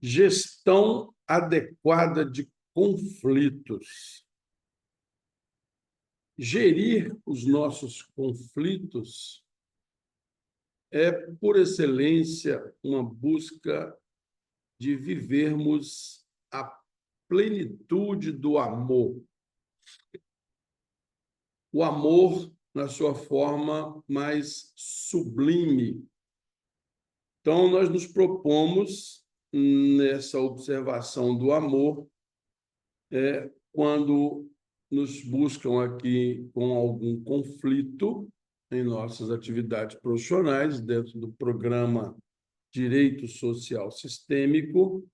Gestão adequada de conflitos. Gerir os nossos conflitos é, por excelência, uma busca de vivermos a plenitude do amor. O amor na sua forma mais sublime. Então, nós nos propomos, nessa observação do amor, quando nos buscam aqui com algum conflito em nossas atividades profissionais, dentro do programa Direito Social Sistêmico,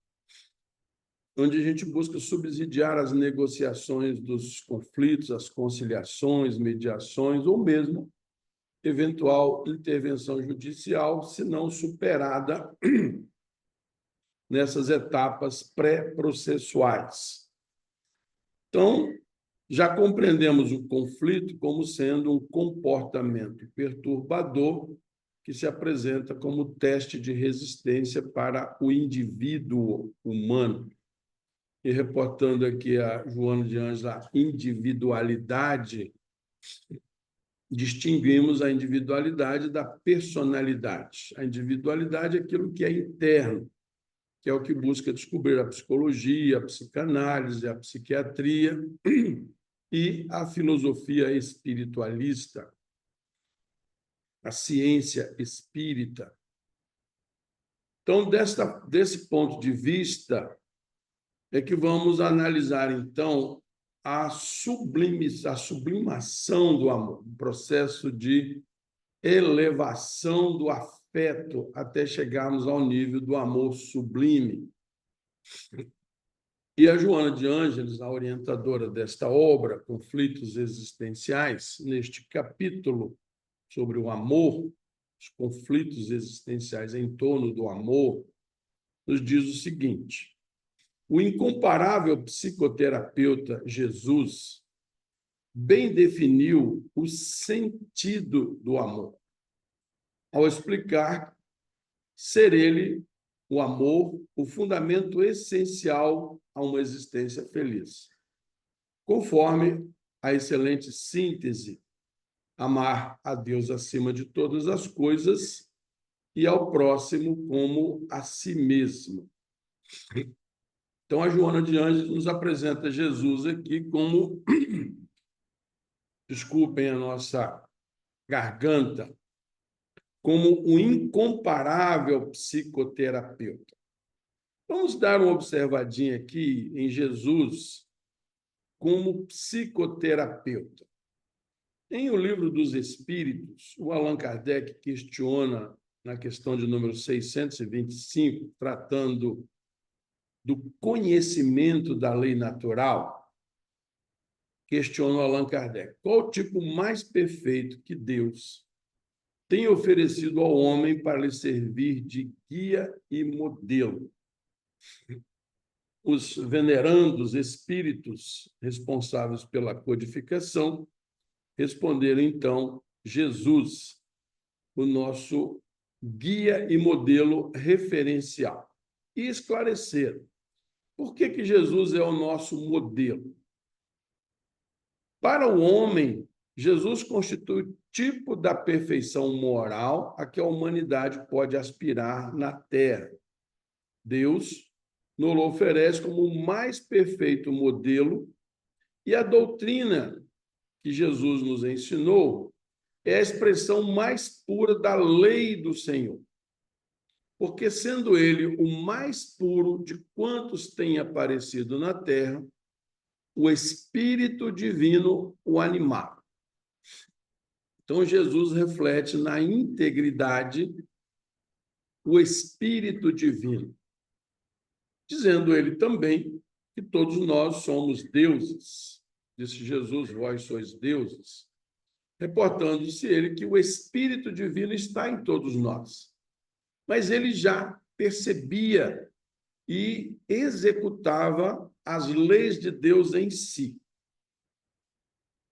onde a gente busca subsidiar as negociações dos conflitos, as conciliações, mediações, ou mesmo eventual intervenção judicial, se não superada nessas etapas pré-processuais. Então, já compreendemos o conflito como sendo um comportamento perturbador que se apresenta como teste de resistência para o indivíduo humano. E reportando aqui a Joana de Anjos a individualidade, distinguimos a individualidade da personalidade. A individualidade é aquilo que é interno, que é o que busca descobrir a psicologia, a psicanálise, a psiquiatria e a filosofia espiritualista, a ciência espírita. Então, desse ponto de vista, é que vamos analisar, então, a sublimação do amor, o processo de elevação do afeto até chegarmos ao nível do amor sublime. E a Joana de Ângeles, a orientadora desta obra, Conflitos Existenciais, neste capítulo sobre o amor, os conflitos existenciais em torno do amor, nos diz o seguinte: o incomparável psicoterapeuta Jesus bem definiu o sentido do amor, ao explicar ser ele, o amor, o fundamento essencial a uma existência feliz. Conforme a excelente síntese, amar a Deus acima de todas as coisas e ao próximo como a si mesmo. Então, a Joana de Ângeles nos apresenta Jesus aqui como, desculpem a nossa garganta, como um incomparável psicoterapeuta. Vamos dar uma observadinha aqui em Jesus como psicoterapeuta. Em O Livro dos Espíritos, o Allan Kardec questiona, na questão de número 625, tratando do conhecimento da lei natural, questiona o Allan Kardec: qual o tipo mais perfeito que Deus tem oferecido ao homem para lhe servir de guia e modelo? Os venerandos espíritos responsáveis pela codificação responderam, então, Jesus, o nosso guia e modelo referencial. E esclareceram por que Jesus é o nosso modelo. Para o homem, Jesus constitui o tipo da perfeição moral a que a humanidade pode aspirar na Terra. Deus nos oferece como o mais perfeito modelo, e a doutrina que Jesus nos ensinou é a expressão mais pura da lei do Senhor. Porque, sendo ele o mais puro de quantos têm aparecido na Terra, o Espírito Divino o animava. Então, Jesus reflete na integridade o Espírito Divino, dizendo ele também que todos nós somos deuses. Disse Jesus: vós sois deuses, reportando-se ele que o Espírito Divino está em todos nós. Mas ele já percebia e executava as leis de Deus em si.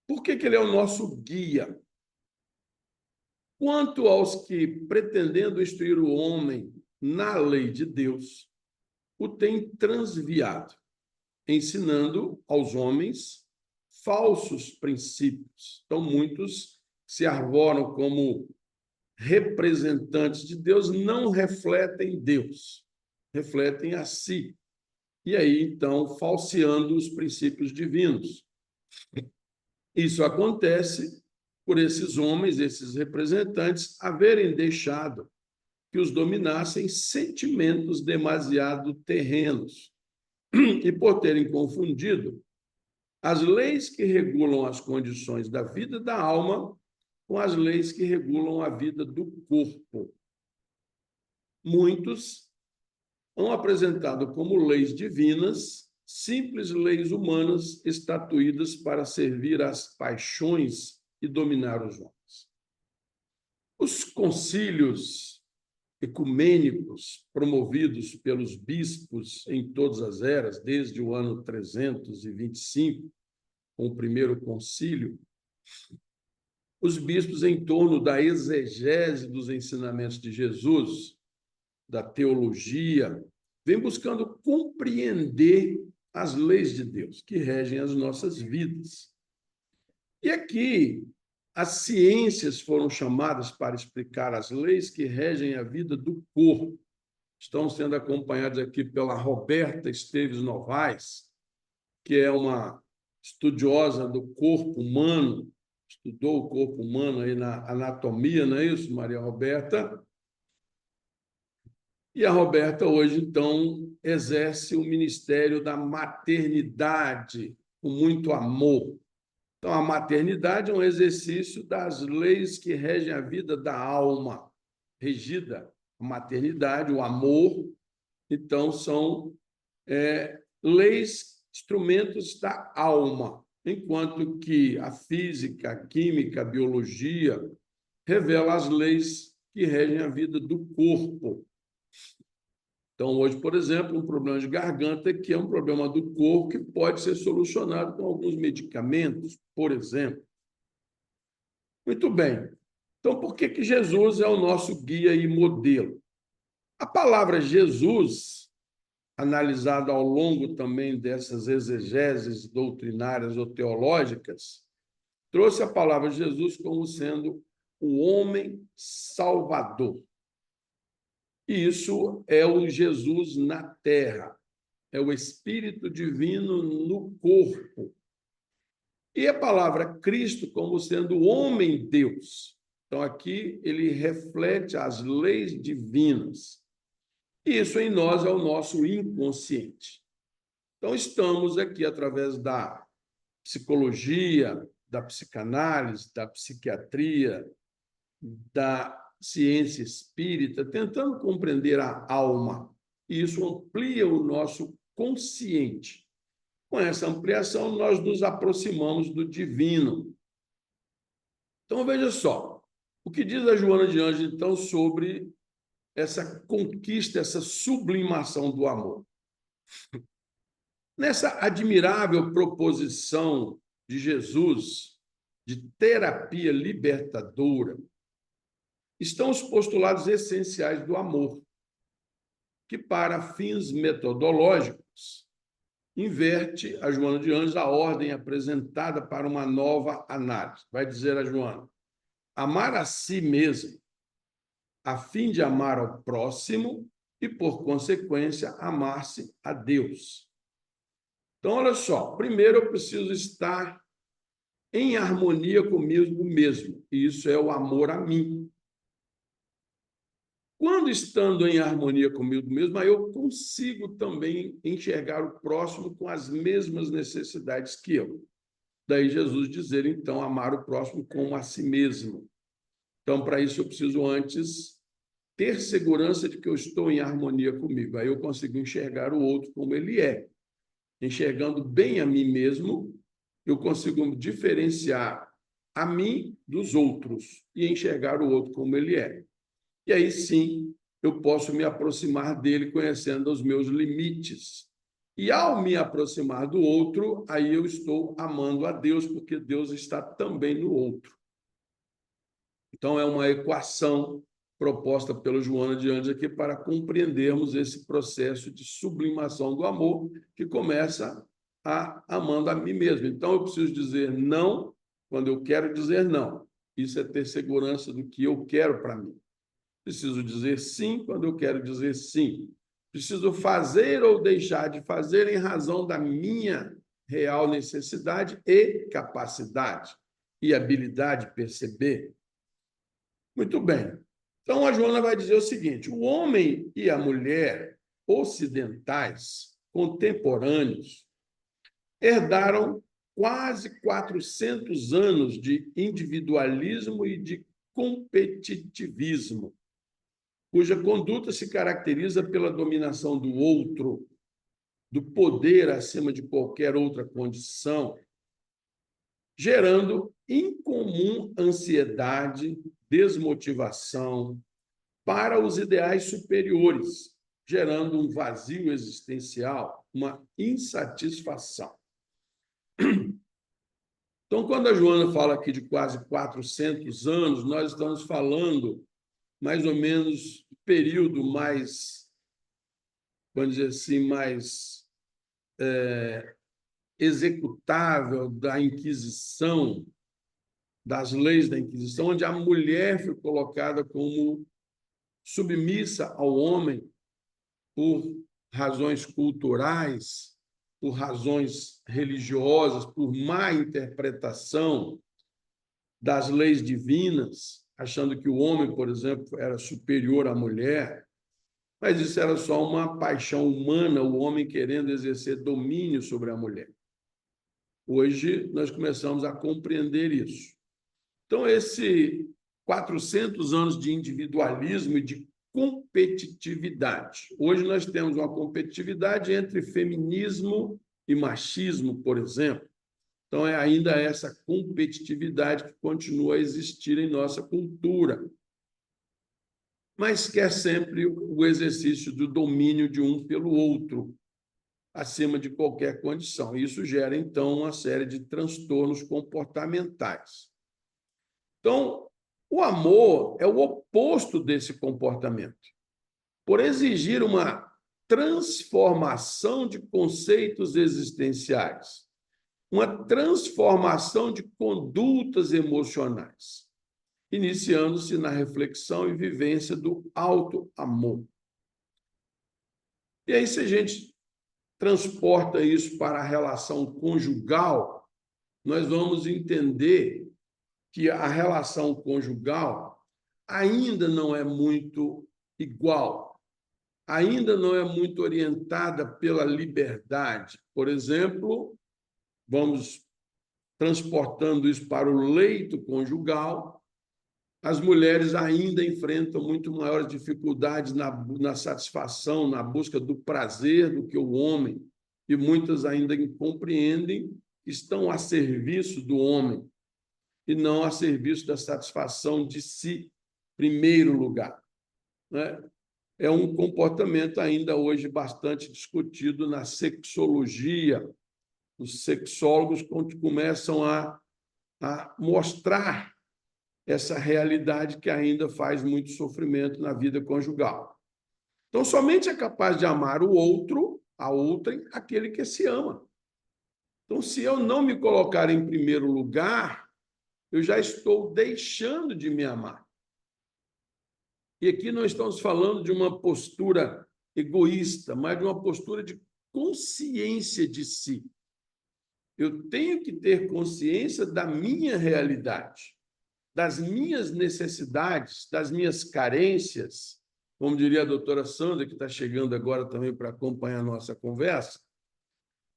Por que ele é o nosso guia? Quanto aos que, pretendendo instruir o homem na lei de Deus, o tem transviado, ensinando aos homens falsos princípios. Então, muitos se arvoram como representantes de Deus, não refletem Deus, refletem a si. E aí, então, falseando os princípios divinos. Isso acontece por esses homens, esses representantes, haverem deixado que os dominassem sentimentos demasiado terrenos e por terem confundido as leis que regulam as condições da vida da alma com as leis que regulam a vida do corpo. Muitos são apresentados como leis divinas, simples leis humanas estatuídas para servir às paixões e dominar os homens. Os concílios ecumênicos promovidos pelos bispos em todas as eras, desde o ano 325, com o primeiro concílio, os bispos, em torno da exegese dos ensinamentos de Jesus, da teologia, vêm buscando compreender as leis de Deus que regem as nossas vidas. E aqui, as ciências foram chamadas para explicar as leis que regem a vida do corpo. Estão sendo acompanhados aqui pela Roberta Esteves Novaes, que é uma estudiosa do corpo humano, estudou o corpo humano aí na anatomia, não é isso, Maria Roberta? E a Roberta hoje, então, exerce o ministério da maternidade com muito amor. Então, a maternidade é um exercício das leis que regem a vida da alma, regida. A maternidade, o amor, então, são leis, instrumentos da alma, enquanto que a física, a química, a biologia revela as leis que regem a vida do corpo. Então, hoje, por exemplo, um problema de garganta que é um problema do corpo que pode ser solucionado com alguns medicamentos, por exemplo. Muito bem. Então, por que Jesus é o nosso guia e modelo? A palavra Jesus, analisada ao longo também dessas exegeses doutrinárias ou teológicas, trouxe a palavra Jesus como sendo o homem salvador. E isso é o Jesus na terra, é o Espírito Divino no corpo. E a palavra Cristo como sendo o homem-Deus. Então, aqui ele reflete as leis divinas. Isso em nós é o nosso inconsciente. Então, estamos aqui através da psicologia, da psicanálise, da psiquiatria, da ciência espírita, tentando compreender a alma. E isso amplia o nosso consciente. Com essa ampliação, nós nos aproximamos do divino. Então, veja só, o que diz a Joana de Ângeles, então, sobre essa conquista, essa sublimação do amor. Nessa admirável proposição de Jesus de terapia libertadora, estão os postulados essenciais do amor, que, para fins metodológicos, inverte a Joana de Ângeles a ordem apresentada para uma nova análise. Vai dizer a Joana: amar a si mesmo, a fim de amar ao próximo e, por consequência, amar-se a Deus. Então, olha só, primeiro eu preciso estar em harmonia comigo mesmo, e isso é o amor a mim. Quando estando em harmonia comigo mesmo, aí eu consigo também enxergar o próximo com as mesmas necessidades que eu. Daí Jesus dizer, então, amar o próximo como a si mesmo. Então, para isso, eu preciso antes ter segurança de que eu estou em harmonia comigo. Aí eu consigo enxergar o outro como ele é. Enxergando bem a mim mesmo, eu consigo diferenciar a mim dos outros e enxergar o outro como ele é. E aí sim, eu posso me aproximar dele conhecendo os meus limites. E ao me aproximar do outro, aí eu estou amando a Deus, porque Deus está também no outro. Então, é uma equação proposta pela Joana de Anjos aqui para compreendermos esse processo de sublimação do amor que começa amando a mim mesmo. Então, eu preciso dizer não quando eu quero dizer não. Isso é ter segurança do que eu quero para mim. Preciso dizer sim quando eu quero dizer sim. Preciso fazer ou deixar de fazer em razão da minha real necessidade e capacidade e habilidade de perceber. Muito bem. Então, a Joana vai dizer o seguinte: o homem e a mulher ocidentais contemporâneos herdaram quase 400 anos de individualismo e de competitivismo, cuja conduta se caracteriza pela dominação do outro, do poder acima de qualquer outra condição, gerando incomum ansiedade, desmotivação para os ideais superiores, gerando um vazio existencial, uma insatisfação. Então, quando a Joana fala aqui de quase 400 anos, nós estamos falando mais ou menos do período mais, vamos dizer assim, mais executável da Inquisição, das leis da Inquisição, onde a mulher foi colocada como submissa ao homem por razões culturais, por razões religiosas, por má interpretação das leis divinas, achando que o homem, por exemplo, era superior à mulher, mas isso era só uma paixão humana, o homem querendo exercer domínio sobre a mulher. Hoje, nós começamos a compreender isso. Então, esse 400 anos de individualismo e de competitividade. Hoje, nós temos uma competitividade entre feminismo e machismo, por exemplo. Então, é ainda essa competitividade que continua a existir em nossa cultura, mas quer sempre o exercício do domínio de um pelo outro, acima de qualquer condição. Isso gera, então, uma série de transtornos comportamentais. Então, o amor é o oposto desse comportamento. Por exigir uma transformação de conceitos existenciais, uma transformação de condutas emocionais, iniciando-se na reflexão e vivência do auto-amor. E aí, se a gente transporta isso para a relação conjugal, nós vamos entender que a relação conjugal ainda não é muito igual, ainda não é muito orientada pela liberdade. Por exemplo, vamos transportando isso para o leito conjugal, as mulheres ainda enfrentam muito maiores dificuldades na satisfação, na busca do prazer do que o homem, e muitas ainda compreendem que estão a serviço do homem e não a serviço da satisfação de si, primeiro lugar, né? É um comportamento ainda hoje bastante discutido na sexologia. Os sexólogos começam a mostrar essa realidade que ainda faz muito sofrimento na vida conjugal. Então, somente é capaz de amar o outro, a outrem, aquele que se ama. Então, se eu não me colocar em primeiro lugar, eu já estou deixando de me amar. E aqui nós estamos falando de uma postura egoísta, mas de uma postura de consciência de si. Eu tenho que ter consciência da minha realidade, das minhas necessidades, das minhas carências, como diria a doutora Sandra, que está chegando agora também para acompanhar a nossa conversa,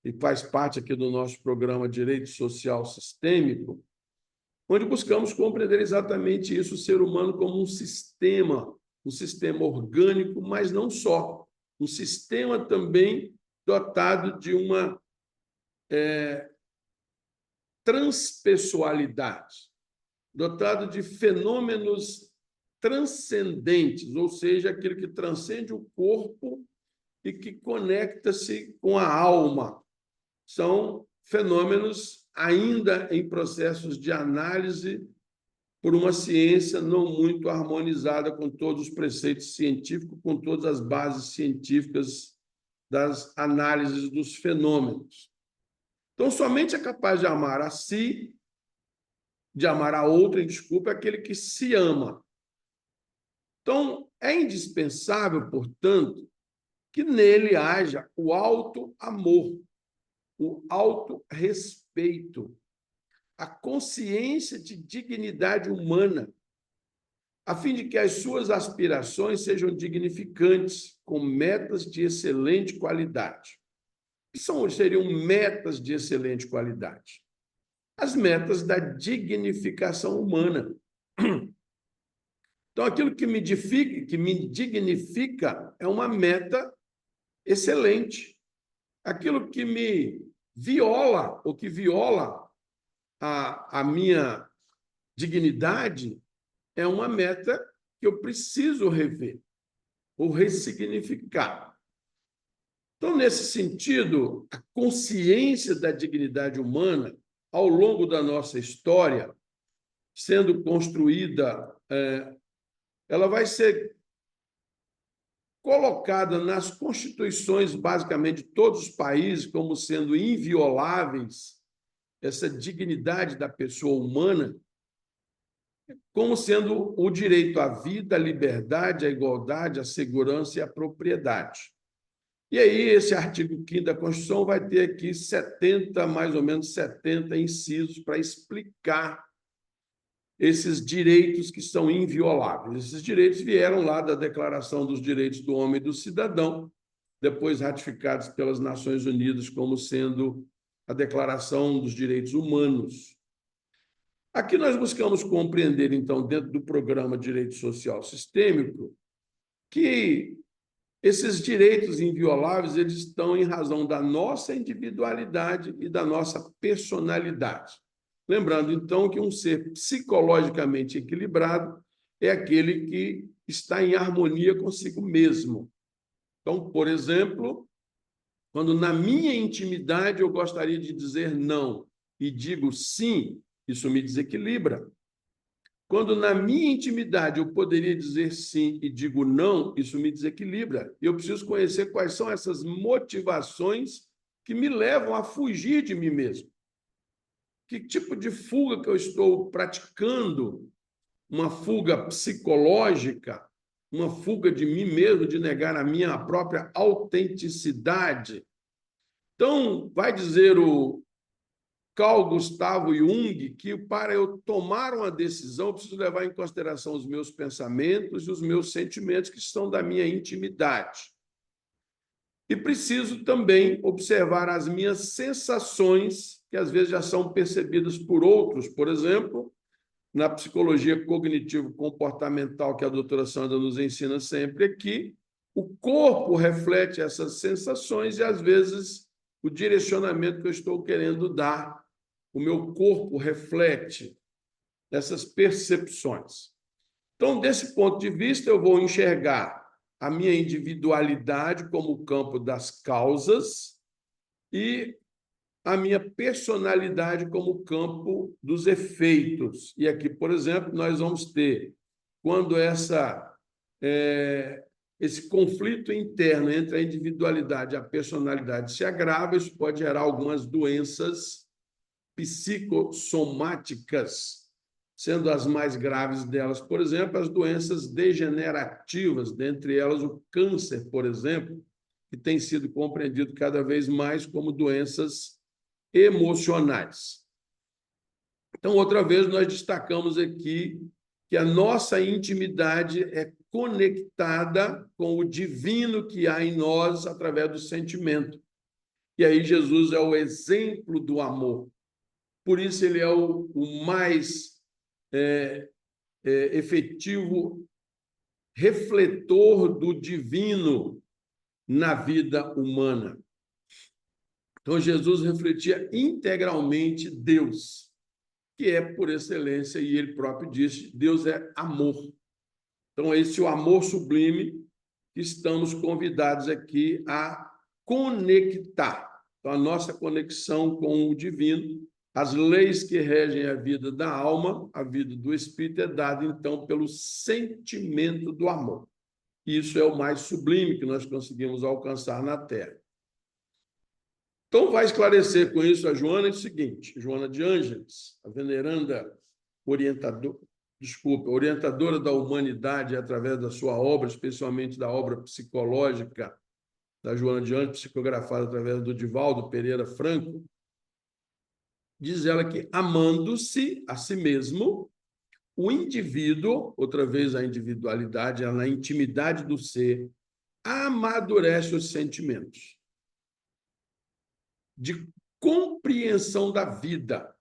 e faz parte aqui do nosso programa Direito Social Sistêmico, onde buscamos compreender exatamente isso, o ser humano como um sistema orgânico, mas não só, um sistema também dotado de uma transpessoalidade, dotado de fenômenos transcendentes, ou seja, aquilo que transcende o corpo e que conecta-se com a alma. São fenômenos ainda em processos de análise por uma ciência não muito harmonizada com todos os preceitos científicos, com todas as bases científicas das análises dos fenômenos. Então, somente é capaz de amar a si, de amar a outra, desculpa, aquele que se ama. Então, é indispensável, portanto, que nele haja o auto-amor, o auto-respeito, a consciência de dignidade humana, a fim de que as suas aspirações sejam dignificantes, com metas de excelente qualidade. O que seriam metas de excelente qualidade? As metas da dignificação humana. Então, aquilo que me dignifica é uma meta excelente. Aquilo que me viola, ou que viola a minha dignidade, é uma meta que eu preciso rever ou ressignificar. Então, nesse sentido, a consciência da dignidade humana, ao longo da nossa história, sendo construída, ela vai ser colocada nas constituições, basicamente, de todos os países, como sendo invioláveis, essa dignidade da pessoa humana, como sendo o direito à vida, à liberdade, à igualdade, à segurança e à propriedade. E aí, esse artigo 5º da Constituição vai ter aqui 70, mais ou menos 70 incisos para explicar esses direitos que são invioláveis. Esses direitos vieram lá da Declaração dos Direitos do Homem e do Cidadão, depois ratificados pelas Nações Unidas como sendo a Declaração dos Direitos Humanos. Aqui nós buscamos compreender, então, dentro do programa Direito Social Sistêmico, que esses direitos invioláveis eles estão em razão da nossa individualidade e da nossa personalidade. Lembrando, então, que um ser psicologicamente equilibrado é aquele que está em harmonia consigo mesmo. Então, por exemplo, quando na minha intimidade eu gostaria de dizer não e digo sim, isso me desequilibra. Quando na minha intimidade eu poderia dizer sim e digo não, isso me desequilibra. Eu preciso conhecer quais são essas motivações que me levam a fugir de mim mesmo. Que tipo de fuga que eu estou praticando? Uma fuga psicológica, uma fuga de mim mesmo, de negar a minha própria autenticidade. Então, vai dizer o Carl Gustav Jung que para eu tomar uma decisão, eu preciso levar em consideração os meus pensamentos e os meus sentimentos que estão da minha intimidade. E preciso também observar as minhas sensações, que às vezes já são percebidas por outros. Por exemplo, na psicologia cognitivo-comportamental, que a doutora Sandra nos ensina sempre aqui, o corpo reflete essas sensações e, às vezes, o direcionamento que eu estou querendo dar, o meu corpo reflete essas percepções. Então, desse ponto de vista, eu vou enxergar a minha individualidade como o campo das causas e a minha personalidade como o campo dos efeitos. E aqui, por exemplo, nós vamos ter, quando esse conflito interno entre a individualidade e a personalidade se agrava, isso pode gerar algumas doenças psicossomáticas, sendo as mais graves delas, por exemplo, as doenças degenerativas, dentre elas o câncer, por exemplo, que tem sido compreendido cada vez mais como doenças emocionais. Então, outra vez, nós destacamos aqui que a nossa intimidade é conectada com o divino que há em nós através do sentimento. E aí Jesus é o exemplo do amor. Por isso, ele é o mais efetivo refletor do divino na vida humana. Então, Jesus refletia integralmente Deus, que é por excelência, e ele próprio disse, Deus é amor. Então, esse é o amor sublime que estamos convidados aqui a conectar. Então, a nossa conexão com o divino As leis que regem a vida da alma, a vida do espírito, é dada, então, pelo sentimento do amor. Isso é o mais sublime que nós conseguimos alcançar na Terra. Então, vai esclarecer com isso a Joana o seguinte: Joana de Ângeles, a veneranda orientadora da humanidade através da sua obra, especialmente da obra psicológica da Joana de Ângeles, psicografada através do Divaldo Pereira Franco, diz ela que, amando-se a si mesmo, o indivíduo, outra vez a individualidade, na intimidade do ser, amadurece os sentimentos de compreensão da vida.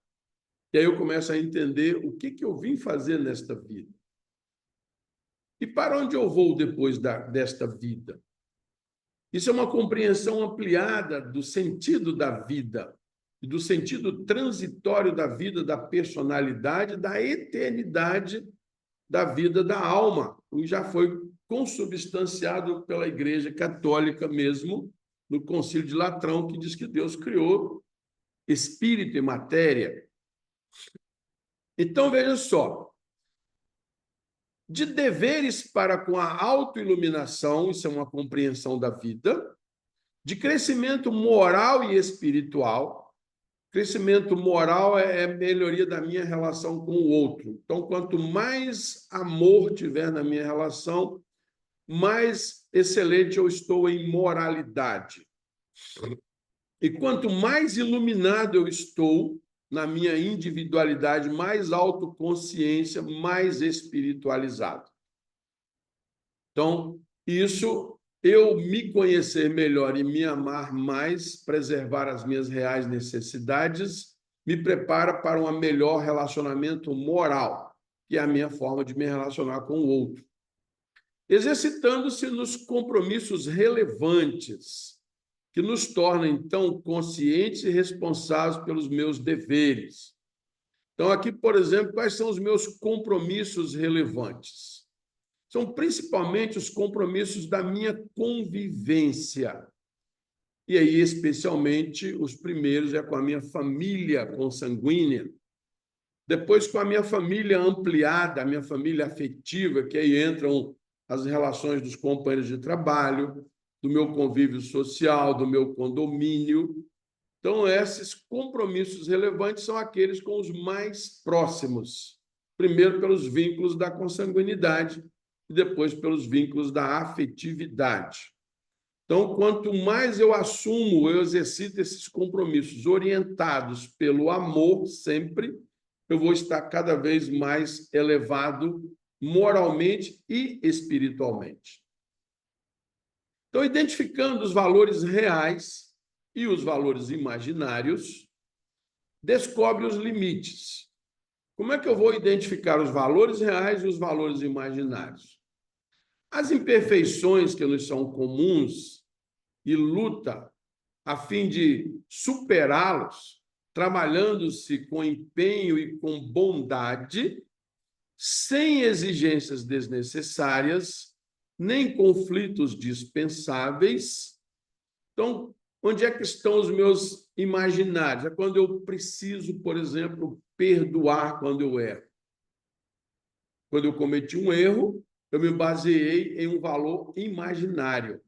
E aí eu começo a entender o que eu vim fazer nesta vida. E para onde eu vou depois desta vida? Isso é uma compreensão ampliada do sentido da vida, do sentido transitório da vida, da personalidade, da eternidade da vida da alma, e já foi consubstanciado pela Igreja Católica mesmo, no Concílio de Latrão, que diz que Deus criou espírito e matéria. Então, veja só, de deveres para com a autoiluminação, isso é uma compreensão da vida, de crescimento moral e espiritual. Crescimento moral é melhoria da minha relação com o outro. Então, quanto mais amor tiver na minha relação, mais excelente eu estou em moralidade. E quanto mais iluminado eu estou na minha individualidade, mais autoconsciência, mais espiritualizado. Então, isso, eu me conhecer melhor e me amar mais, preservar as minhas reais necessidades, me prepara para um melhor relacionamento moral, que é a minha forma de me relacionar com o outro. Exercitando-se nos compromissos relevantes, que nos tornam, então, conscientes e responsáveis pelos meus deveres. Então, aqui, por exemplo, quais são os meus compromissos relevantes? São principalmente os compromissos da minha convivência. E aí, especialmente, os primeiros é com a minha família consanguínea. Depois, com a minha família ampliada, a minha família afetiva, que aí entram as relações dos companheiros de trabalho, do meu convívio social, do meu condomínio. Então, esses compromissos relevantes são aqueles com os mais próximos. Primeiro, pelos vínculos da consanguinidade, e depois pelos vínculos da afetividade. Então, quanto mais eu assumo, eu exercito esses compromissos orientados pelo amor sempre, eu vou estar cada vez mais elevado moralmente e espiritualmente. Então, identificando os valores reais e os valores imaginários, descobre os limites. Como é que eu vou identificar os valores reais e os valores imaginários? As imperfeições que nos são comuns e luta a fim de superá-los, trabalhando-se com empenho e com bondade, sem exigências desnecessárias, nem conflitos dispensáveis. Então, onde é que estão os meus imaginários? É quando eu preciso, por exemplo, perdoar quando eu erro. Quando eu cometi um erro, eu me baseei em um valor imaginário.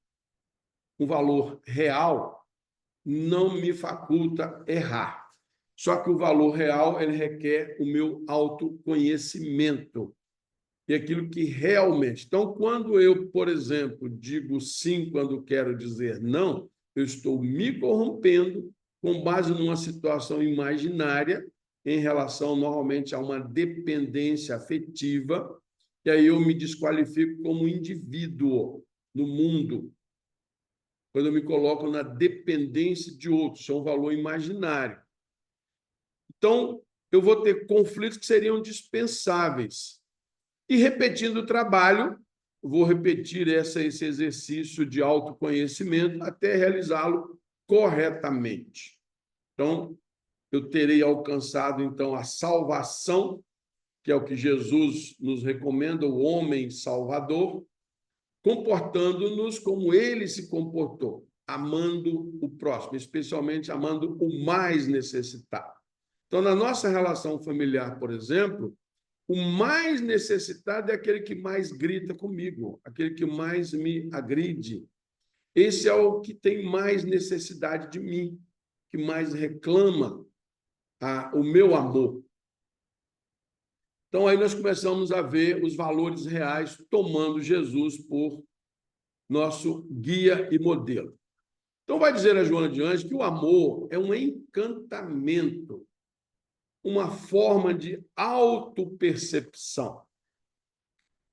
Um valor real não me faculta errar. Só que o valor real ele requer o meu autoconhecimento. E aquilo que realmente... Então, quando eu, por exemplo, digo sim quando quero dizer não, eu estou me corrompendo com base numa situação imaginária em relação, normalmente, a uma dependência afetiva, e aí eu me desqualifico como indivíduo no mundo, quando eu me coloco na dependência de outros, isso é um valor imaginário. Então, eu vou ter conflitos que seriam dispensáveis. E repetindo o trabalho, vou repetir esse exercício de autoconhecimento até realizá-lo corretamente. Então, eu terei alcançado, então, a salvação, que é o que Jesus nos recomenda, o homem salvador, comportando-nos como ele se comportou, amando o próximo, especialmente amando o mais necessitado. Então, na nossa relação familiar, por exemplo, o mais necessitado é aquele que mais grita comigo, aquele que mais me agride. Esse é o que tem mais necessidade de mim, que mais reclama o meu amor. Então, aí nós começamos a ver os valores reais tomando Jesus por nosso guia e modelo. Então, vai dizer a Joana de Anjos que o amor é um encantamento, uma forma de autopercepção.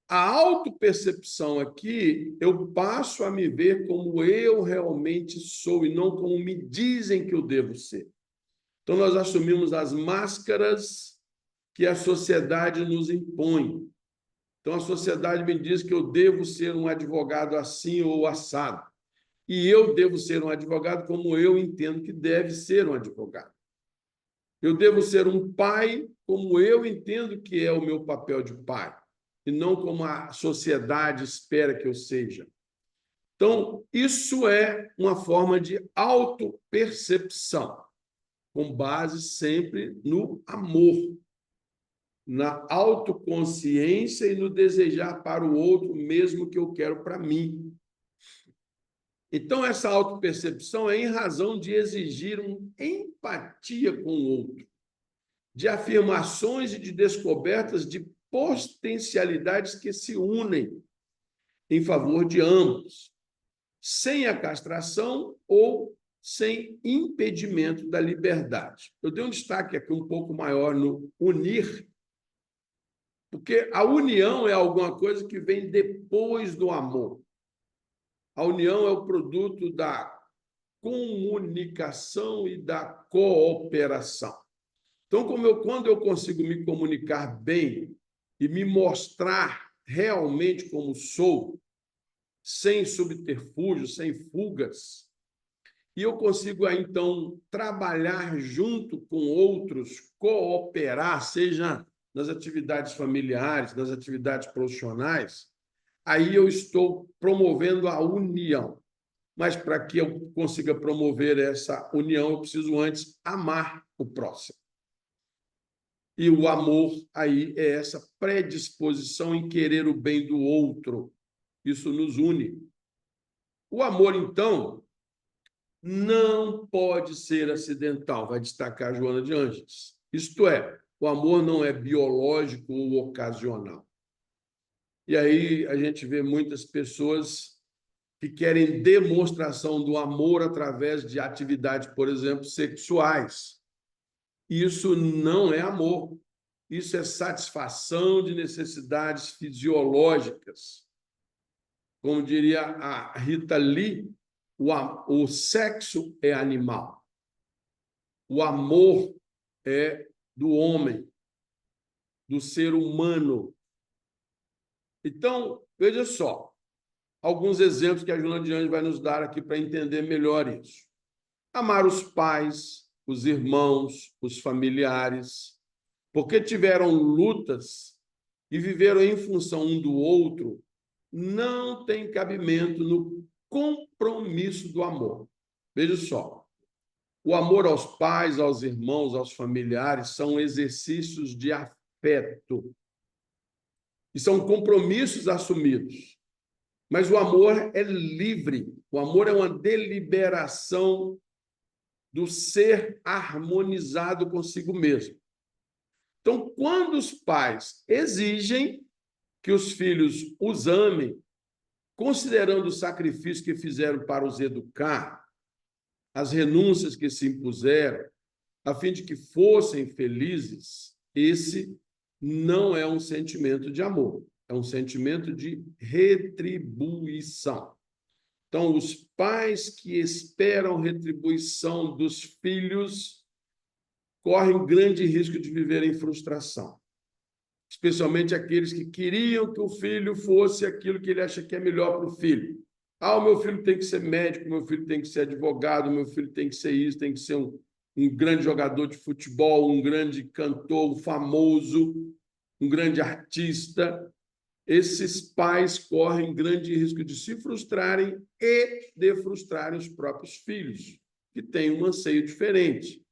A autopercepção aqui, eu passo a me ver como eu realmente sou e não como me dizem que eu devo ser. Então, nós assumimos as máscaras que a sociedade nos impõe. Então, a sociedade me diz que eu devo ser um advogado assim ou assado. E eu devo ser um advogado como eu entendo que deve ser um advogado. Eu devo ser um pai como eu entendo que é o meu papel de pai, e não como a sociedade espera que eu seja. Então, isso é uma forma de autopercepção, com base sempre no amor, na autoconsciência e no desejar para o outro mesmo que eu quero para mim. Então, essa autopercepção é em razão de exigir uma empatia com o outro, de afirmações e de descobertas de potencialidades que se unem em favor de ambos, sem a castração ou sem impedimento da liberdade. Eu dei um destaque aqui um pouco maior no unir, porque a união é alguma coisa que vem depois do amor. A união é o produto da comunicação e da cooperação. Então, quando eu consigo me comunicar bem e me mostrar realmente como sou, sem subterfúgio, sem fugas, e eu consigo, então, trabalhar junto com outros, cooperar, seja nas atividades familiares, nas atividades profissionais, aí eu estou promovendo a união. Mas para que eu consiga promover essa união, eu preciso antes amar o próximo. E o amor aí é essa predisposição em querer o bem do outro. Isso nos une. O amor, então, não pode ser acidental, vai destacar a Joana de Ângeles. Isto é, o amor não é biológico ou ocasional. E aí a gente vê muitas pessoas que querem demonstração do amor através de atividades, por exemplo, sexuais. Isso não é amor. Isso é satisfação de necessidades fisiológicas. Como diria a Rita Lee, o sexo é animal. O amor é do homem, do ser humano. Então, veja só, alguns exemplos que a Joana de Anjos vai nos dar aqui para entender melhor isso. Amar os pais, os irmãos, os familiares, porque tiveram lutas e viveram em função um do outro, não tem cabimento no compromisso do amor. Veja só, o amor aos pais, aos irmãos, aos familiares são exercícios de afeto e são compromissos assumidos. Mas o amor é livre, o amor é uma deliberação do ser harmonizado consigo mesmo. Então, quando os pais exigem que os filhos os amem, considerando o sacrifício que fizeram para os educar, as renúncias que se impuseram, a fim de que fossem felizes, esse não é um sentimento de amor, é um sentimento de retribuição. Então, os pais que esperam retribuição dos filhos correm grande risco de viver em frustração, especialmente aqueles que queriam que o filho fosse aquilo que ele acha que é melhor para o filho. O meu filho tem que ser médico, meu filho tem que ser advogado, meu filho tem que ser isso, tem que ser um grande jogador de futebol, um grande cantor, um famoso, um grande artista. Esses pais correm grande risco de se frustrarem e de frustrarem os próprios filhos, que têm um anseio diferente.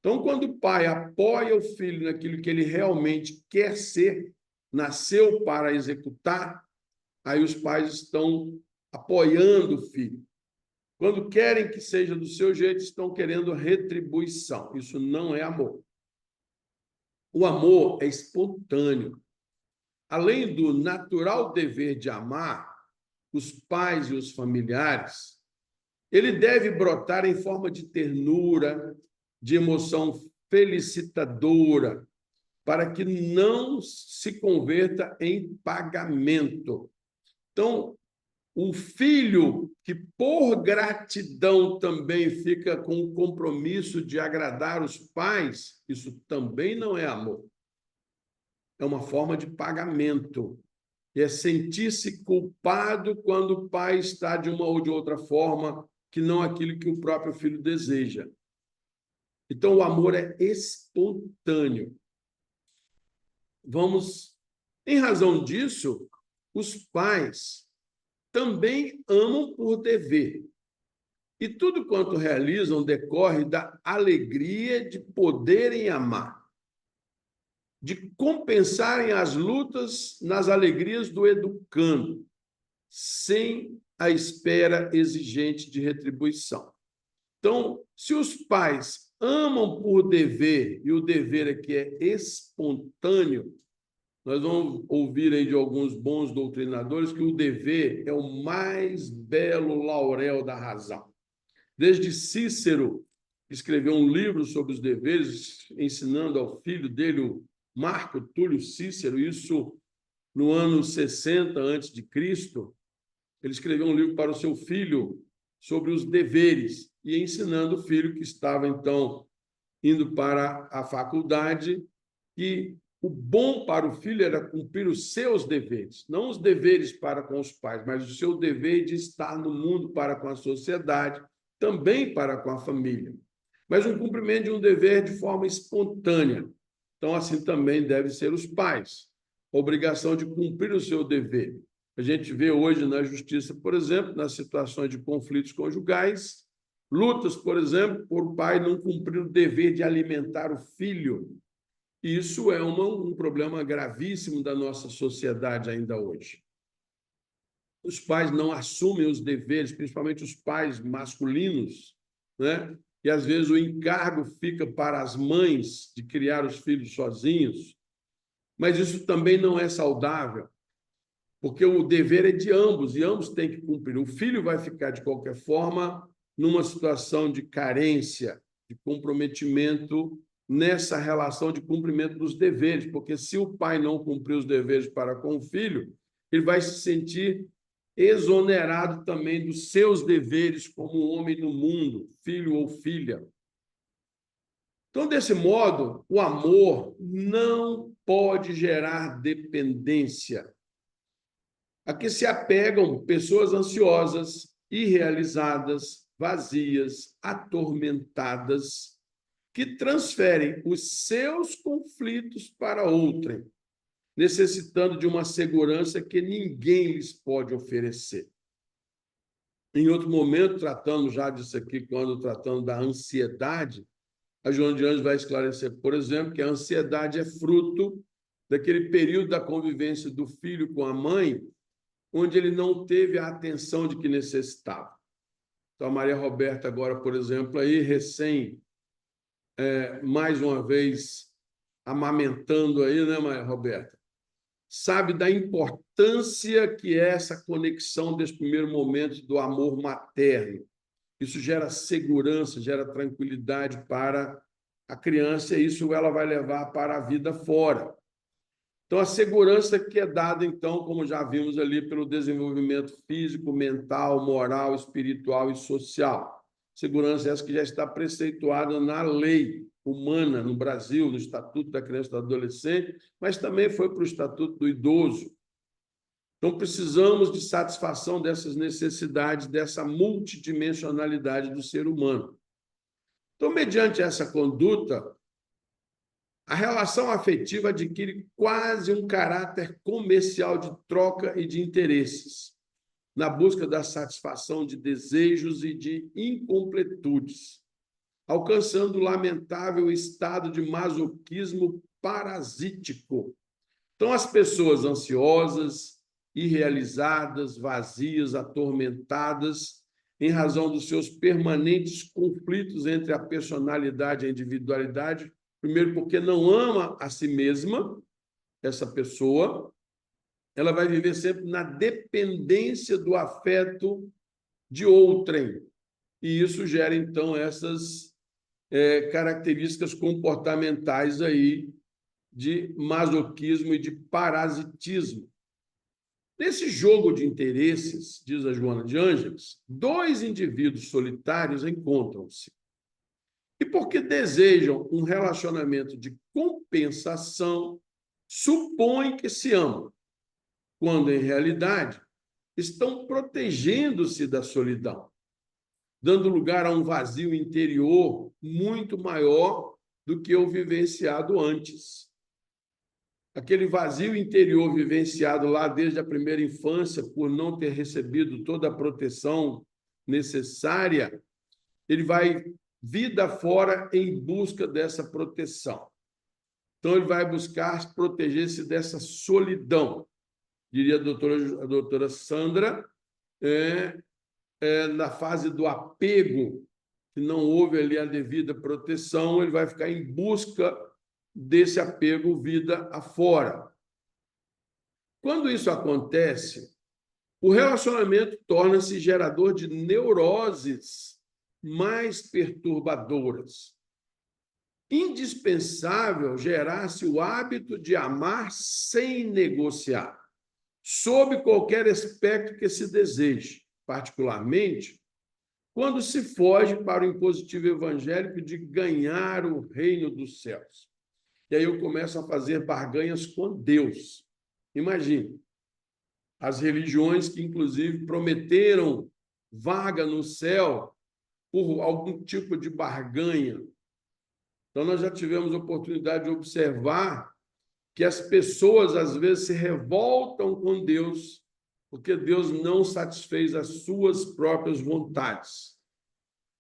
Então, quando o pai apoia o filho naquilo que ele realmente quer ser, nasceu para executar, aí os pais estão apoiando o filho. Quando querem que seja do seu jeito, estão querendo retribuição. Isso não é amor. O amor é espontâneo. Além do natural dever de amar, os pais e os familiares, ele deve brotar em forma de ternura, de emoção felicitadora, para que não se converta em pagamento. Então, o filho que, por gratidão, também fica com o compromisso de agradar os pais, isso também não é amor. É uma forma de pagamento. E é sentir-se culpado quando o pai está de uma ou de outra forma que não aquilo que o próprio filho deseja. Então, o amor é espontâneo. Em razão disso, os pais também amam por dever. E tudo quanto realizam decorre da alegria de poderem amar, de compensarem as lutas nas alegrias do educando, sem a espera exigente de retribuição. Então, se os pais amam por dever, e o dever aqui é espontâneo, nós vamos ouvir aí de alguns bons doutrinadores que o dever é o mais belo laurel da razão. Desde Cícero, que escreveu um livro sobre os deveres, ensinando ao filho dele, o Marco Túlio Cícero, isso no ano 60 a.C., ele escreveu um livro para o seu filho sobre os deveres e ensinando o filho que estava, então, indo para a faculdade, que o bom para o filho era cumprir os seus deveres, não os deveres para com os pais, mas o seu dever de estar no mundo para com a sociedade, também para com a família. Mas um cumprimento de um dever de forma espontânea. Então, assim também devem ser os pais. A obrigação de cumprir o seu dever. A gente vê hoje na justiça, por exemplo, nas situações de conflitos conjugais, lutas, por exemplo, por o pai não cumprir o dever de alimentar o filho. Isso é um problema gravíssimo da nossa sociedade ainda hoje. Os pais não assumem os deveres, principalmente os pais masculinos, né? E às vezes o encargo fica para as mães de criar os filhos sozinhos, mas isso também não é saudável, porque o dever é de ambos e ambos têm que cumprir. O filho vai ficar, de qualquer forma, numa situação de carência, de comprometimento nessa relação de cumprimento dos deveres, porque se o pai não cumprir os deveres para com o filho, ele vai se sentir exonerado também dos seus deveres como homem no mundo, filho ou filha. Então, desse modo, o amor não pode gerar dependência, a que se apegam pessoas ansiosas, irrealizadas, vazias, atormentadas, que transferem os seus conflitos para outrem, necessitando de uma segurança que ninguém lhes pode oferecer. Em outro momento, tratando já disso aqui, quando tratando da ansiedade, a Joana de Anjos vai esclarecer, por exemplo, que a ansiedade é fruto daquele período da convivência do filho com a mãe, onde ele não teve a atenção de que necessitava. Então, a Maria Roberta agora, por exemplo, aí mais uma vez, amamentando aí, né, Maria Roberta? Sabe da importância que é essa conexão desse primeiro momento do amor materno. Isso gera segurança, gera tranquilidade para a criança e isso ela vai levar para a vida fora. Então, a segurança que é dada, então, como já vimos ali, pelo desenvolvimento físico, mental, moral, espiritual e social. Segurança essa que já está preceituada na lei humana no Brasil, no Estatuto da Criança e do Adolescente, mas também foi para o Estatuto do Idoso. Então, precisamos de satisfação dessas necessidades, dessa multidimensionalidade do ser humano. Então, mediante essa conduta, a relação afetiva adquire quase um caráter comercial de troca e de interesses, na busca da satisfação de desejos e de incompletudes. alcançando o lamentável estado de masoquismo parasítico. Então, as pessoas ansiosas, irrealizadas, vazias, atormentadas, em razão dos seus permanentes conflitos entre a personalidade e a individualidade, primeiro porque não ama a si mesma, essa pessoa, ela vai viver sempre na dependência do afeto de outrem. E isso gera, então, essas características comportamentais aí de masoquismo e de parasitismo. Nesse jogo de interesses, diz a Joana de Ângeles, dois indivíduos solitários encontram-se. E porque desejam um relacionamento de compensação, supõem que se amam, quando, em realidade, estão protegendo-se da solidão, dando lugar a um vazio interior muito maior do que o vivenciado antes. Aquele vazio interior vivenciado lá desde a primeira infância, por não ter recebido toda a proteção necessária, ele vai vida fora em busca dessa proteção. Então, ele vai buscar proteger-se dessa solidão. Diria a doutora Sandra, na fase do apego, que não houve ali a devida proteção, ele vai ficar em busca desse apego vida afora. Quando isso acontece, o relacionamento torna-se gerador de neuroses mais perturbadoras. Indispensável gerar-se o hábito de amar sem negociar, sob qualquer aspecto que se deseje, particularmente quando se foge para o impositivo evangélico de ganhar o reino dos céus. E aí eu começo a fazer barganhas com Deus. Imagine, as religiões que, inclusive, prometeram vaga no céu por algum tipo de barganha. Então, nós já tivemos a oportunidade de observar que as pessoas, às vezes, se revoltam com Deus porque Deus não satisfez as suas próprias vontades.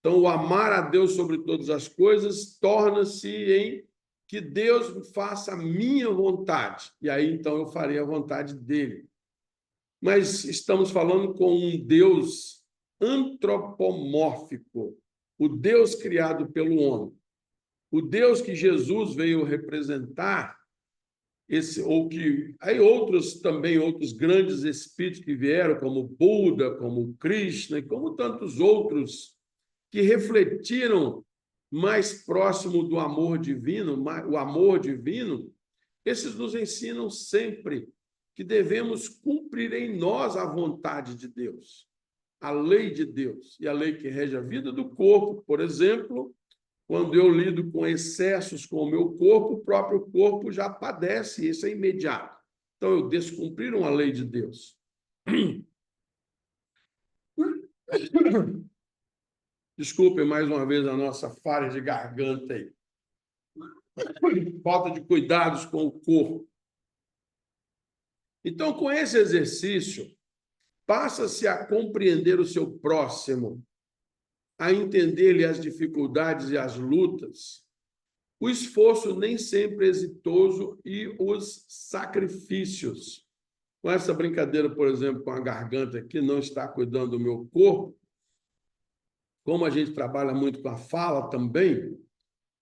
Então, o amar a Deus sobre todas as coisas torna-se em que Deus faça a minha vontade. E aí, então, eu farei a vontade dele. Mas estamos falando com um Deus antropomórfico, o Deus criado pelo homem. O Deus que Jesus veio representar, aí outros grandes espíritos que vieram, como Buda, como Krishna e como tantos outros que refletiram mais próximo do amor divino, o amor divino, esses nos ensinam sempre que devemos cumprir em nós a vontade de Deus, a lei de Deus, e a lei que rege a vida do corpo. Por exemplo, quando eu lido com excessos com o meu corpo, o próprio corpo já padece, isso é imediato. Então, eu descumprir uma lei de Deus. Desculpem mais uma vez a nossa falha de garganta aí. Falta de cuidados com o corpo. Então, com esse exercício, passa-se a compreender o seu próximo, a entender-lhe as dificuldades e as lutas, o esforço nem sempre exitoso e os sacrifícios. Com essa brincadeira, por exemplo, com a garganta que não está cuidando do meu corpo, como a gente trabalha muito com a fala também,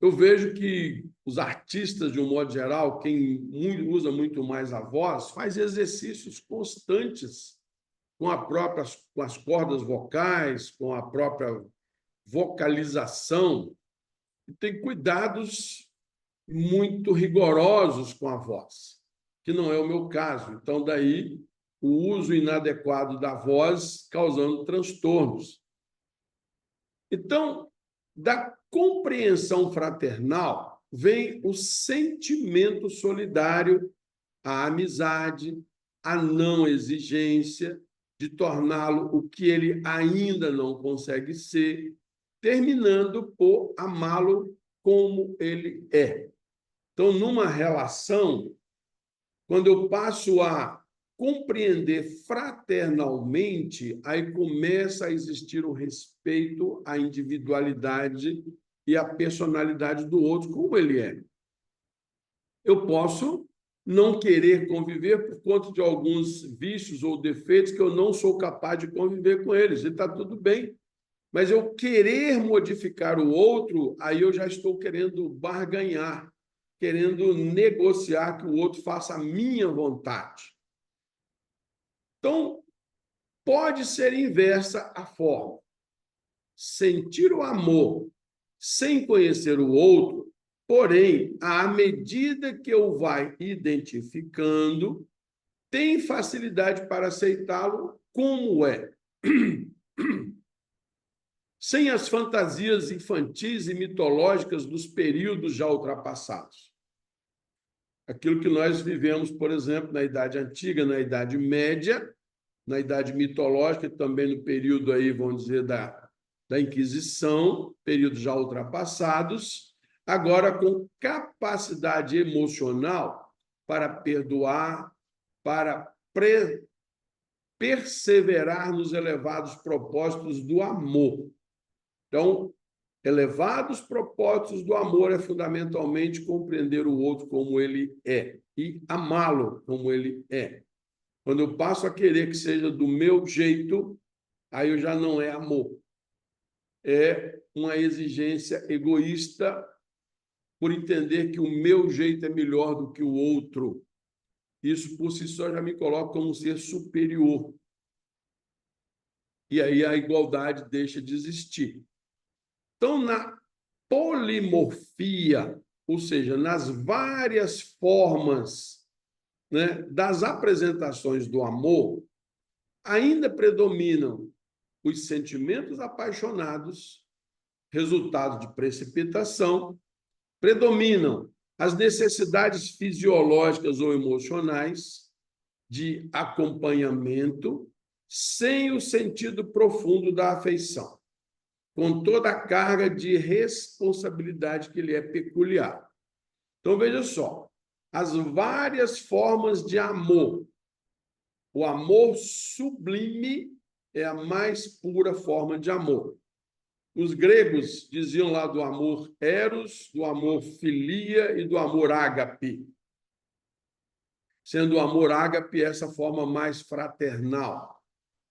eu vejo que os artistas, de um modo geral, quem usa muito mais a voz, faz exercícios constantes com as cordas vocais, com a própria vocalização, e tem cuidados muito rigorosos com a voz, que não é o meu caso. Então, daí, o uso inadequado da voz causando transtornos. Então, da compreensão fraternal vem o sentimento solidário, a amizade, a não exigência de torná-lo o que ele ainda não consegue ser, terminando por amá-lo como ele é. Então, numa relação, quando eu passo a compreender fraternalmente, aí começa a existir o respeito à individualidade e a personalidade do outro como ele é. Eu posso não querer conviver por conta de alguns vícios ou defeitos que eu não sou capaz de conviver com eles, e está tudo bem. Mas eu querer modificar o outro, aí eu já estou querendo barganhar, querendo negociar que o outro faça a minha vontade. Então, pode ser inversa a forma. Sentir o amor sem conhecer o outro, porém, à medida que eu vai identificando, tem facilidade para aceitá-lo como é. Sem as fantasias infantis e mitológicas dos períodos já ultrapassados. Aquilo que nós vivemos, por exemplo, na Idade Antiga, na Idade Média, na Idade Mitológica, e também no período aí, vamos dizer, da Inquisição, períodos já ultrapassados, agora com capacidade emocional para perdoar, para perseverar nos elevados propósitos do amor. Então, elevados propósitos do amor é fundamentalmente compreender o outro como ele é e amá-lo como ele é. Quando eu passo a querer que seja do meu jeito, aí eu já não é amor. É uma exigência egoísta por entender que o meu jeito é melhor do que o outro. Isso por si só já me coloca como um ser superior. E aí a igualdade deixa de existir. Então, na polimorfia, ou seja, nas várias formas, né, das apresentações do amor, ainda predominam os sentimentos apaixonados, resultado de precipitação, predominam as necessidades fisiológicas ou emocionais de acompanhamento, sem o sentido profundo da afeição, com toda a carga de responsabilidade que lhe é peculiar. Então, veja só, as várias formas de amor. O amor sublime é a mais pura forma de amor. Os gregos diziam lá do amor eros, do amor filia e do amor ágape. Sendo o amor ágape essa forma mais fraternal.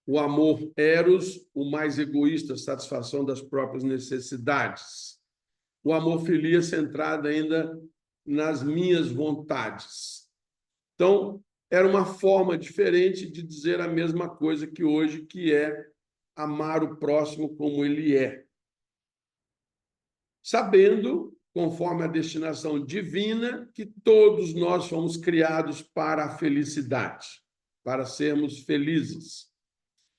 O amor eros, o mais egoísta, satisfação das próprias necessidades. O amor filia centrado ainda nas minhas vontades. Então, era uma forma diferente de dizer a mesma coisa que hoje, que é amar o próximo como ele é. Sabendo, conforme a destinação divina, que todos nós fomos criados para a felicidade, para sermos felizes.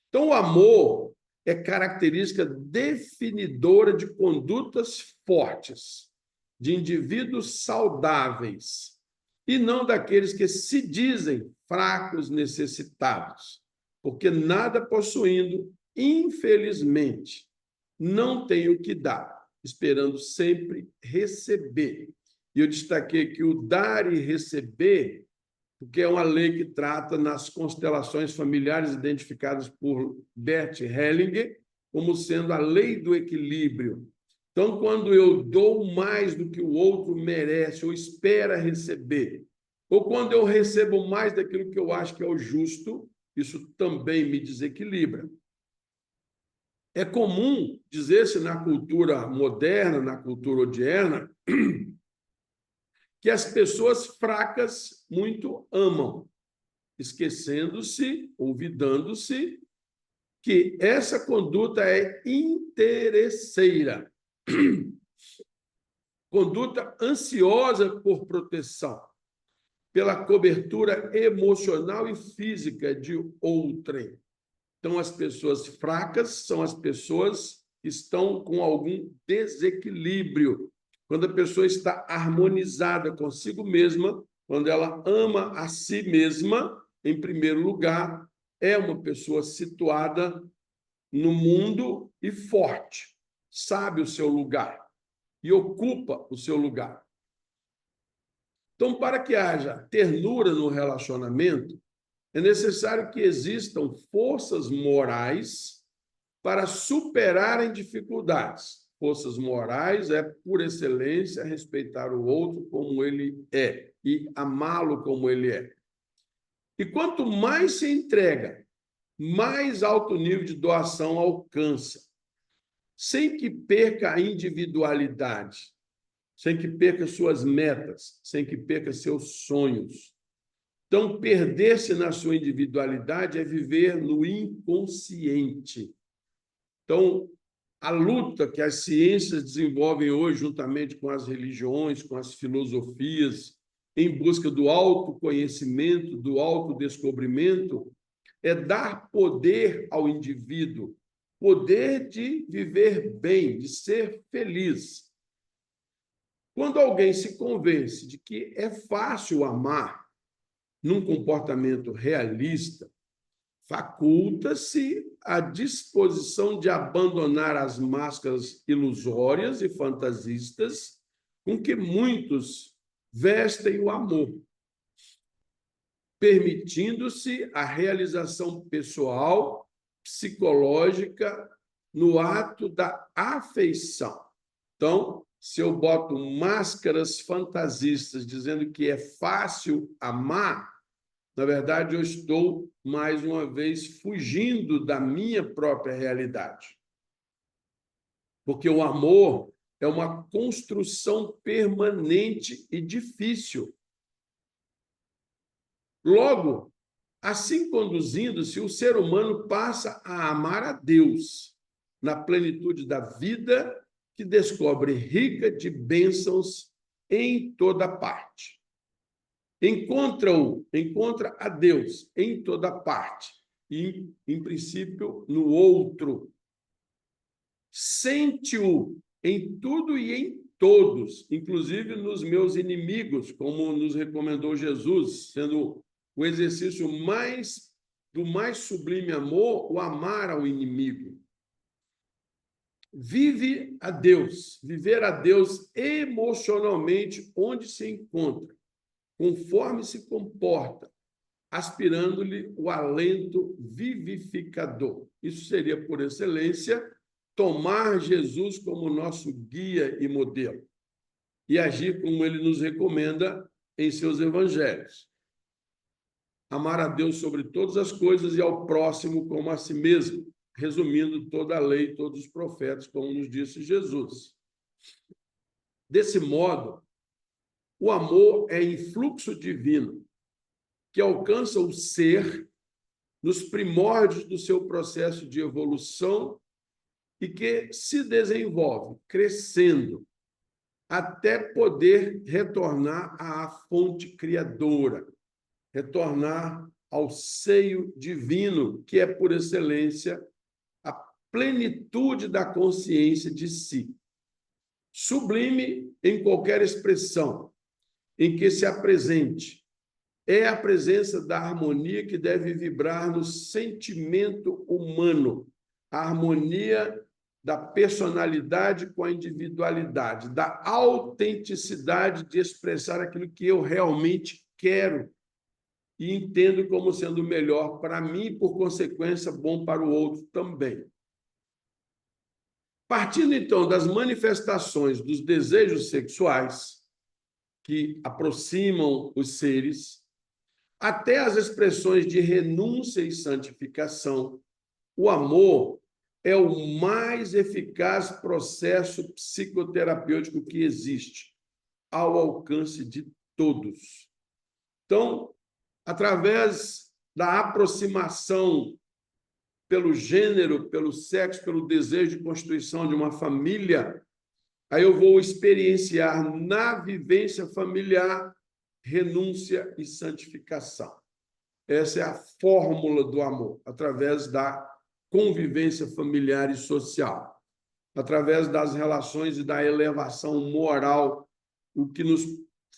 Então, o amor é característica definidora de condutas fortes, de indivíduos saudáveis, e não daqueles que se dizem fracos, necessitados, porque nada possuindo, infelizmente, não tem o que dar, esperando sempre receber. E eu destaquei que o dar e receber, porque é uma lei que trata nas constelações familiares identificadas por Bert Hellinger como sendo a lei do equilíbrio. Então, quando eu dou mais do que o outro merece ou espera receber, ou quando eu recebo mais daquilo que eu acho que é o justo, isso também me desequilibra. É comum dizer-se na cultura moderna, na cultura odierna, que as pessoas fracas muito amam, esquecendo-se, olvidando-se, que essa conduta é interesseira. Conduta ansiosa por proteção, pela cobertura emocional e física de outrem. Então, as pessoas fracas são as pessoas que estão com algum desequilíbrio. Quando a pessoa está harmonizada consigo mesma, quando ela ama a si mesma, em primeiro lugar, é uma pessoa situada no mundo e forte, sabe o seu lugar e ocupa o seu lugar. Então, para que haja ternura no relacionamento, é necessário que existam forças morais para superarem dificuldades, forças morais é, por excelência, respeitar o outro como ele é e amá-lo como ele é. E quanto mais se entrega, mais alto nível de doação alcança, sem que perca a individualidade, sem que perca suas metas, sem que perca seus sonhos. Então, perder-se na sua individualidade é viver no inconsciente. Então, a luta que as ciências desenvolvem hoje, juntamente com as religiões, com as filosofias, em busca do autoconhecimento, do autodescobrimento, é dar poder ao indivíduo, poder de viver bem, de ser feliz. Quando alguém se convence de que é fácil amar num comportamento realista, faculta-se a disposição de abandonar as máscaras ilusórias e fantasistas com que muitos vestem o amor, permitindo-se a realização pessoal, psicológica, no ato da afeição. Então, se eu boto máscaras fantasistas dizendo que é fácil amar, na verdade, eu estou, mais uma vez, fugindo da minha própria realidade. Porque o amor é uma construção permanente e difícil. Logo, assim conduzindo-se, o ser humano passa a amar a Deus na plenitude da vida que descobre rica de bênçãos em toda parte. Encontra a Deus em toda parte e, em princípio, no outro. Sente-o em tudo e em todos, inclusive nos meus inimigos, como nos recomendou Jesus, sendo o exercício do mais sublime amor, o amar ao inimigo. Viver a Deus emocionalmente onde se encontra, conforme se comporta, aspirando-lhe o alento vivificador. Isso seria, por excelência, tomar Jesus como nosso guia e modelo e agir como ele nos recomenda em seus evangelhos. Amar a Deus sobre todas as coisas e ao próximo como a si mesmo, resumindo toda a lei, todos os profetas, como nos disse Jesus. Desse modo, o amor é influxo divino que alcança o ser nos primórdios do seu processo de evolução e que se desenvolve, crescendo, até poder retornar à fonte criadora, retornar ao seio divino, que é, por excelência, a plenitude da consciência de si. Sublime em qualquer expressão em que se apresente, é a presença da harmonia que deve vibrar no sentimento humano, a harmonia da personalidade com a individualidade, da autenticidade de expressar aquilo que eu realmente quero e entendo como sendo melhor para mim e, por consequência, bom para o outro também. Partindo, então, das manifestações dos desejos sexuais que aproximam os seres, até as expressões de renúncia e santificação, o amor é o mais eficaz processo psicoterapêutico que existe, ao alcance de todos. Então, através da aproximação pelo gênero, pelo sexo, pelo desejo de constituição de uma família, aí eu vou experienciar na vivência familiar renúncia e santificação. Essa é a fórmula do amor, através da convivência familiar e social, através das relações e da elevação moral, o que nos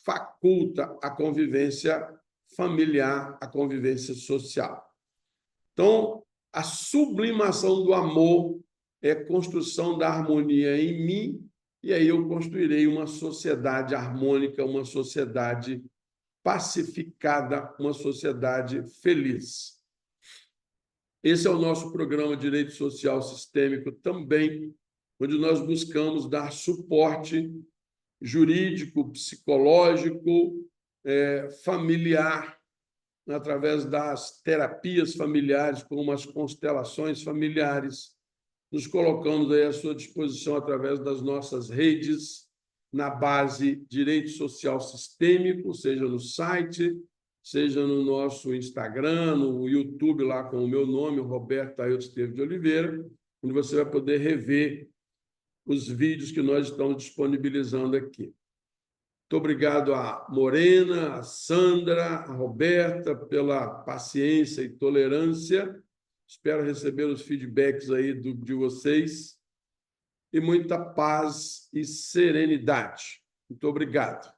faculta a convivência familiar, a convivência social. Então, a sublimação do amor é construção da harmonia em mim, e aí eu construirei uma sociedade harmônica, uma sociedade pacificada, uma sociedade feliz. Esse é o nosso programa Direito Social Sistêmico também, onde nós buscamos dar suporte jurídico, psicológico, familiar, através das terapias familiares, como as constelações familiares. Nos colocamos aí à sua disposição através das nossas redes, na base Direito Social Sistêmico, seja no site, seja no nosso Instagram, no YouTube, lá com o meu nome, Roberto Ailton Esteves de Oliveira, onde você vai poder rever os vídeos que nós estamos disponibilizando aqui. Muito obrigado a Morena, a Sandra, a Roberta, pela paciência e tolerância. Espero receber os feedbacks aí de vocês. E muita paz e serenidade. Muito obrigado.